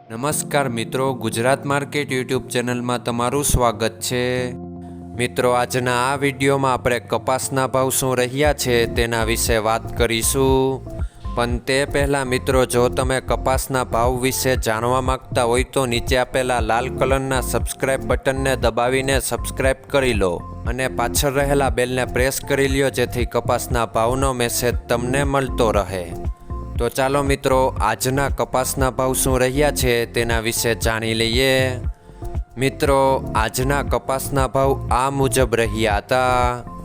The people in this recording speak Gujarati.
નમસ્કાર મિત્રો, ગુજરાત માર્કેટ યુટ્યુબ ચેનલમાં તમારું સ્વાગત છે। મિત્રો, આજના આ વિડીયોમાં આપણે કપાસના ભાવ શું રહ્યા છે તેના વિશે વાત કરીશું। પણ તે પહેલાં મિત્રો, જો તમે કપાસના ભાવ વિશે જાણવા માંગતા હોય તો નીચે આપેલા લાલ કલરના સબસ્ક્રાઇબ બટનને દબાવીને સબસ્ક્રાઇબ કરી લો અને પાછળ રહેલા બેલને પ્રેસ કરી લ્યો, જેથી કપાસના ભાવનો મેસેજ તમને મળતો રહે। તો ચાલો મિત્રો, આજના કપાસના ભાવ શું રહ્યા છે તેના વિશે જાણી લઈએ। મિત્રો, આજના કપાસના ભાવ આ મુજબ રહ્યા હતા।